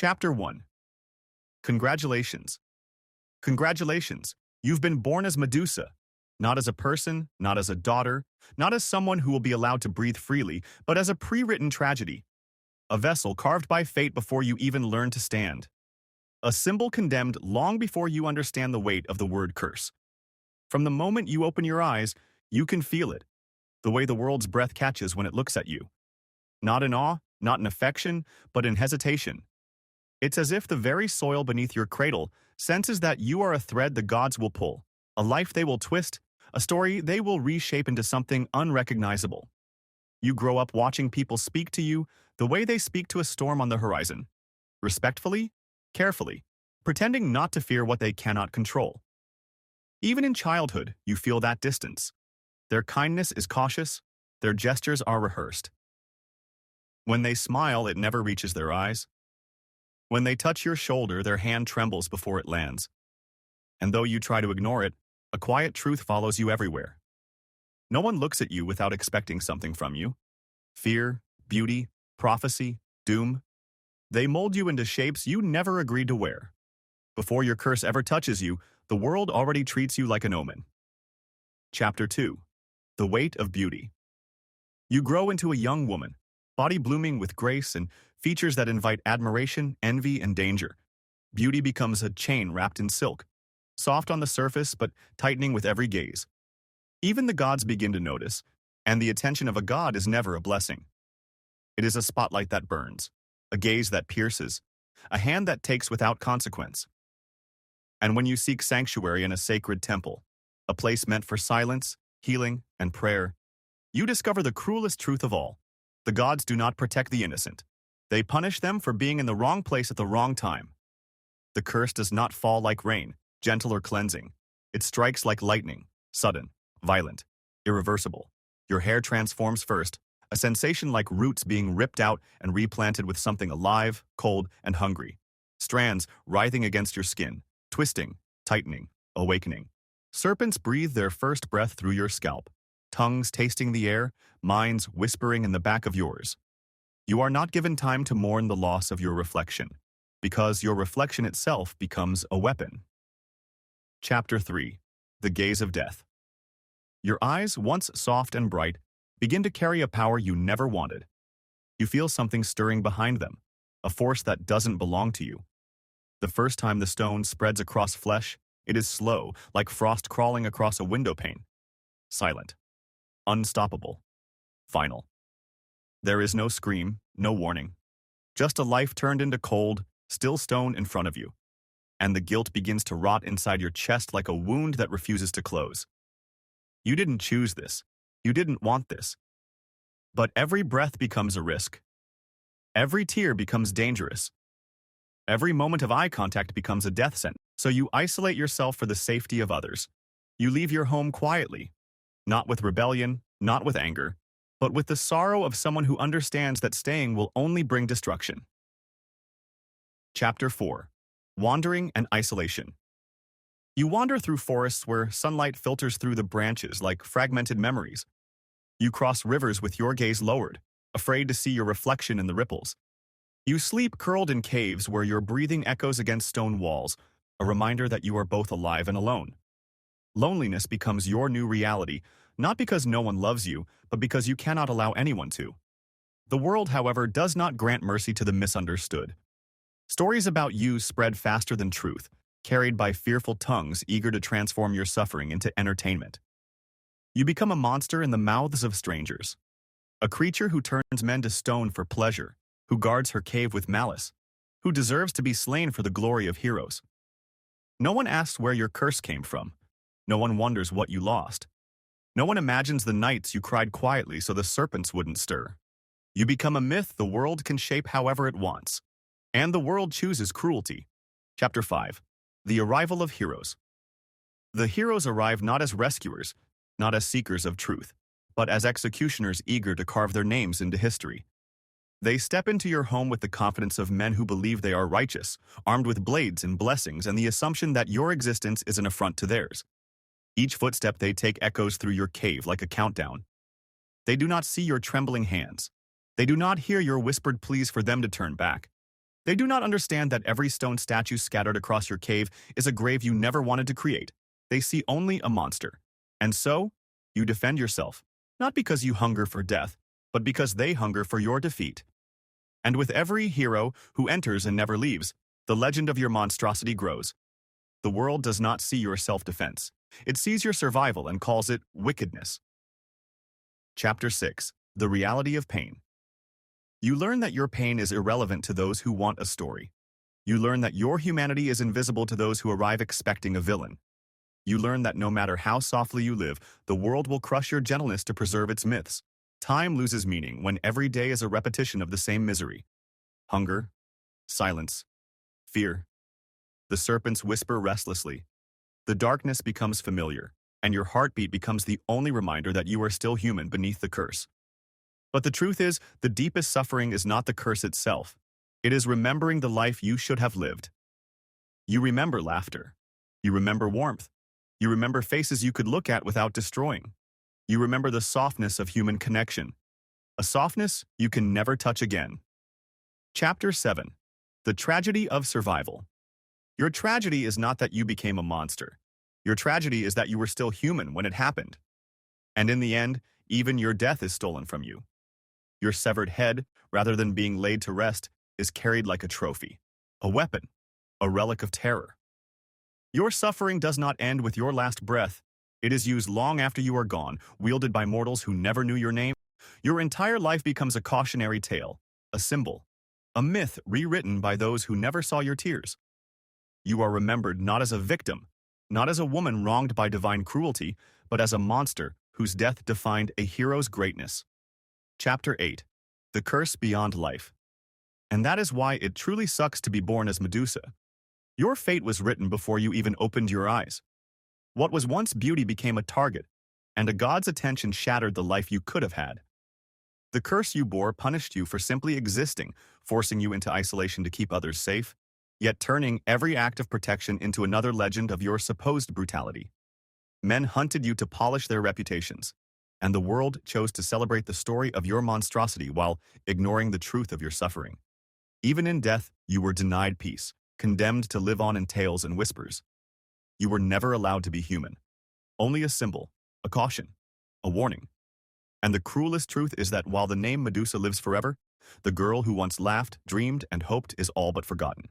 Chapter 1. Congratulations. Congratulations. You've been born as Medusa, not as a person, not as a daughter, not as someone who will be allowed to breathe freely, but as a pre-written tragedy. A vessel carved by fate before you even learn to stand. A symbol condemned long before you understand the weight of the word curse. From the moment you open your eyes, you can feel it, the way the world's breath catches when it looks at you. Not in awe, not in affection, but in hesitation. It's as if the very soil beneath your cradle senses that you are a thread the gods will pull, a life they will twist, a story they will reshape into something unrecognizable. You grow up watching people speak to you the way they speak to a storm on the horizon. Respectfully, carefully, pretending not to fear what they cannot control. Even in childhood, you feel that distance. Their kindness is cautious, their gestures are rehearsed. When they smile, it never reaches their eyes. When they touch your shoulder, their hand trembles before it lands. And though you try to ignore it, a quiet truth follows you everywhere. No one looks at you without expecting something from you. Fear, beauty, prophecy, doom. They mold you into shapes you never agreed to wear. Before your curse ever touches you, the world already treats you like an omen. Chapter 2. The Weight of Beauty. You grow into a young woman, body blooming with grace and features that invite admiration, envy, and danger. Beauty becomes a chain wrapped in silk, soft on the surface but tightening with every gaze. Even the gods begin to notice, and the attention of a god is never a blessing. It is a spotlight that burns, a gaze that pierces, a hand that takes without consequence. And when you seek sanctuary in a sacred temple, a place meant for silence, healing, and prayer, you discover the cruelest truth of all. The gods do not protect the innocent. They punish them for being in the wrong place at the wrong time. The curse does not fall like rain, gentle or cleansing. It strikes like lightning, sudden, violent, irreversible. Your hair transforms first, a sensation like roots being ripped out and replanted with something alive, cold, and hungry. Strands writhing against your skin, twisting, tightening, awakening. Serpents breathe their first breath through your scalp, tongues tasting the air, minds whispering in the back of yours. You are not given time to mourn the loss of your reflection, because your reflection itself becomes a weapon. Chapter 3. The Gaze of Death. Your eyes, once soft and bright, begin to carry a power you never wanted. You feel something stirring behind them, a force that doesn't belong to you. The first time the stone spreads across flesh, it is slow, like frost crawling across a window pane. Silent. Unstoppable. Final. There is no scream, no warning. Just a life turned into cold, still stone in front of you. And the guilt begins to rot inside your chest like a wound that refuses to close. You didn't choose this. You didn't want this. But every breath becomes a risk. Every tear becomes dangerous. Every moment of eye contact becomes a death sentence. So you isolate yourself for the safety of others. You leave your home quietly, not with rebellion, not with anger, but with the sorrow of someone who understands that staying will only bring destruction. Chapter 4. Wandering and Isolation. You wander through forests where sunlight filters through the branches like fragmented memories. You cross rivers with your gaze lowered, afraid to see your reflection in the ripples. You sleep curled in caves where your breathing echoes against stone walls, a reminder that you are both alive and alone. Loneliness becomes your new reality, not because no one loves you, but because you cannot allow anyone to. The world, however, does not grant mercy to the misunderstood. Stories about you spread faster than truth, carried by fearful tongues eager to transform your suffering into entertainment. You become a monster in the mouths of strangers, a creature who turns men to stone for pleasure, who guards her cave with malice, who deserves to be slain for the glory of heroes. No one asks where your curse came from. No one wonders what you lost. No one imagines the nights you cried quietly so the serpents wouldn't stir. You become a myth the world can shape however it wants. And the world chooses cruelty. Chapter 5. The Arrival of Heroes. The heroes arrive not as rescuers, not as seekers of truth, but as executioners eager to carve their names into history. They step into your home with the confidence of men who believe they are righteous, armed with blades and blessings and the assumption that your existence is an affront to theirs. Each footstep they take echoes through your cave like a countdown. They do not see your trembling hands. They do not hear your whispered pleas for them to turn back. They do not understand that every stone statue scattered across your cave is a grave you never wanted to create. They see only a monster. And so, you defend yourself, not because you hunger for death, but because they hunger for your defeat. And with every hero who enters and never leaves, the legend of your monstrosity grows. The world does not see your self-defense. It sees your survival and calls it wickedness. Chapter 6. The Reality of Pain. You learn that your pain is irrelevant to those who want a story. You learn that your humanity is invisible to those who arrive expecting a villain. You learn that no matter how softly you live, the world will crush your gentleness to preserve its myths. Time loses meaning when every day is a repetition of the same misery. Hunger, silence, fear. The serpents whisper restlessly. The darkness becomes familiar, and your heartbeat becomes the only reminder that you are still human beneath the curse. But the truth is, the deepest suffering is not the curse itself. It is remembering the life you should have lived. You remember laughter. You remember warmth. You remember faces you could look at without destroying. You remember the softness of human connection. A softness you can never touch again. Chapter 7. The Tragedy of Survival. Your tragedy is not that you became a monster. Your tragedy is that you were still human when it happened. And in the end, even your death is stolen from you. Your severed head, rather than being laid to rest, is carried like a trophy, a weapon, a relic of terror. Your suffering does not end with your last breath. It is used long after you are gone, wielded by mortals who never knew your name. Your entire life becomes a cautionary tale, a symbol, a myth rewritten by those who never saw your tears. You are remembered not as a victim, not as a woman wronged by divine cruelty, but as a monster whose death defined a hero's greatness. Chapter 8. The Curse Beyond Life. And that is why it truly sucks to be born as Medusa. Your fate was written before you even opened your eyes. What was once beauty became a target, and a god's attention shattered the life you could have had. The curse you bore punished you for simply existing, forcing you into isolation to keep others safe, yet turning every act of protection into another legend of your supposed brutality. Men hunted you to polish their reputations, and the world chose to celebrate the story of your monstrosity while ignoring the truth of your suffering. Even in death, you were denied peace, condemned to live on in tales and whispers. You were never allowed to be human. Only a symbol, a caution, a warning. And the cruelest truth is that while the name Medusa lives forever, the girl who once laughed, dreamed, and hoped is all but forgotten.